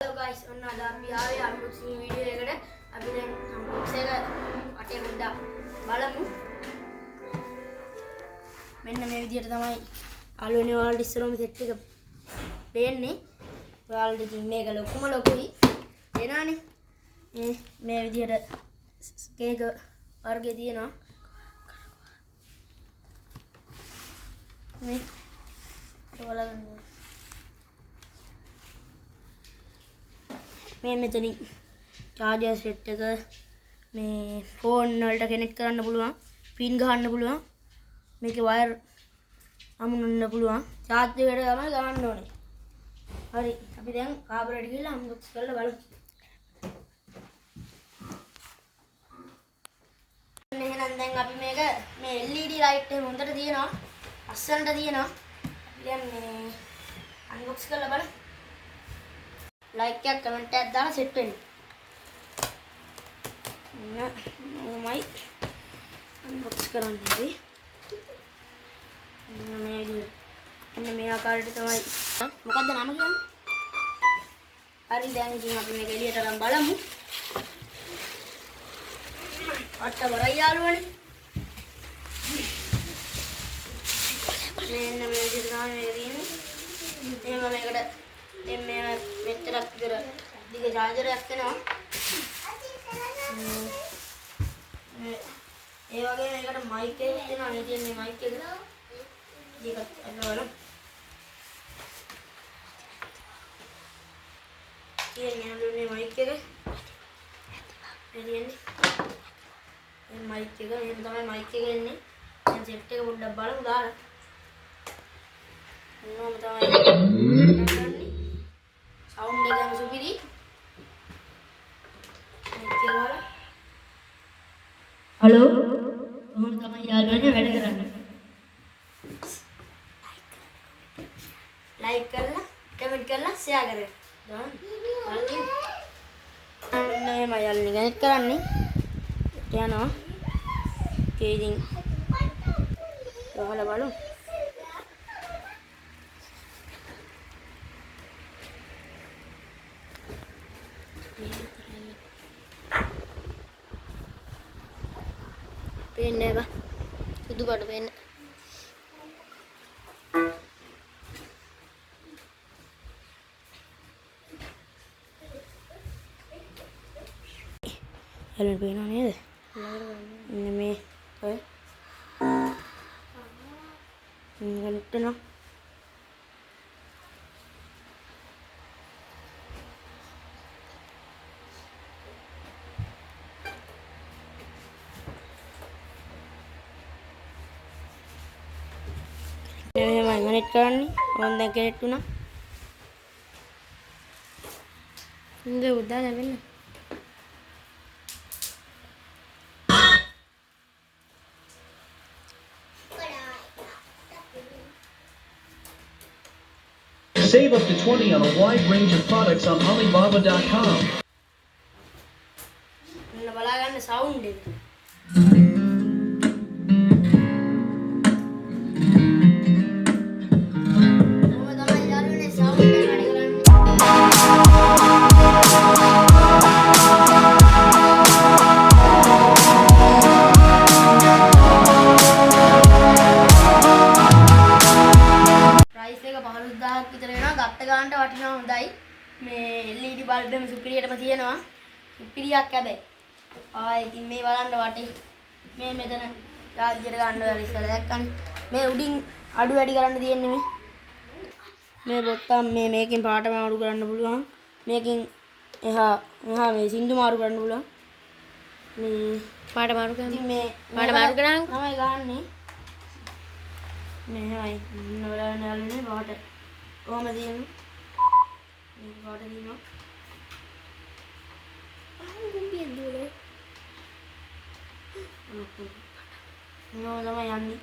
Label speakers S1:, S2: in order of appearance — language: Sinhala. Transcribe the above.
S1: Hello guys, ඔන්න අද අපි ආවේ unboxing video එකට. අපි දැන් unbox එක අටේ පොඩ්ඩක් බලමු. මෙන්න මේ විදිහට තමයි අලුවනේ ඔයාලට ඉස්සරහම සෙට් එක පේන්නේ. ඔයාලට ඉතින් මේක ලොකුම ලොකුයි. එනවනේ. මේ විදිහට කේක වර්ගය තියෙනවා. මේ ඔයාලා මේ මෙතනින් charger set එක මේ phone වලට කනෙක්ට් කරන්න පුළුවන්, pin ගහන්න පුළුවන්, මේකේ wire අමුණන්න පුළුවන්. charge එකට තමයි ගහන්න ඕනේ. හරි, අපි දැන් කාබරේට ගිහලා unbox කරලා බලමු. එහෙනම් දැන් අපි මේක මේ LED light එක හොඳට තියෙනවා, අස්සන්ට තියෙනවා. දැන් මේ unbox කරලා බලමු. like එකක් comment එකක් දාලා set වෙන්න. මමයි unbox කරන්නේ. මේ ආකාරයට තමයි. මොකද්ද නම කියන්නේ? හරි දැන් ඉතින් අපි මේක එළියට අරන් බලමු. අට වරයි යාළුවනේ. මෙන්න මේ විදිහට තමයි මේක තියෙන්නේ. එහෙම මේකට මේ මෙච්චරක් විතර දිග charger එකක් වෙනවා. ඒ වගේ මේකට mic එකක් දෙනවා. මේ තියෙන්නේ mic එක. ඒකත් අන්නවල. කියන්නේ අඳුනේ mic එක. එන්නේ. මේ mic එක එහෙම තමයි mic එක එන්නේ. දැන් set එක පොඩ්ඩක් බලමු දාලා. මොනවද තමයි sound එකම සුපිරි. හලෝ කොහොමද තමයි යාළුවනේ වැඩ කරන්නේ? like කරලා comment කරලා share කරන්න. දාන්න. හරි. මේ මම යාළුවනේ කනෙක්ට් කරන්නේ. යනවා. ඉතින් ඔයාලා බලමු. पेन है सुधु पाट पेन हेलमेट पेन नहीं है में घंटे ना मैं कनेक्ट करनी और अंदर कनेक्ट होना इंगे उड़ा जावे ना
S2: Save up to 20 on a wide range of products on Alibaba.com.
S1: ना बला करने साउंड दे විතර වෙනවා. ගත්ත ගානට වටිනවා හොඳයි. මේ LED බල්බ් එකම සුපිරියටම තියෙනවා. සුපිරියක් හැබැයි. ඉතින් මේ බලන්න වටේ. මේ මෙතන charger ගන්න ඔයාලා ඉස්සලා දැක්කනේ. මේ උඩින් අඩු වැඩි කරන්න තියෙන්නේ මේ. මේ බොත්තම් මේකෙන් පාට මාරු කරන්න පුළුවන්. මේකෙන් එහා මේ සින්දු මාරු කරන්න පුළුවන්. මේ පාට මාරු කරන්න. මේ පාට මාරු කරන් තමයි ගහන්නේ. මේ හයි නවලනේ පාට කොහමද දින්නේ? මේ පාට දිනවා. ගුම්බියෙන් දුවලේ. නෝ තමයි යන්නේ.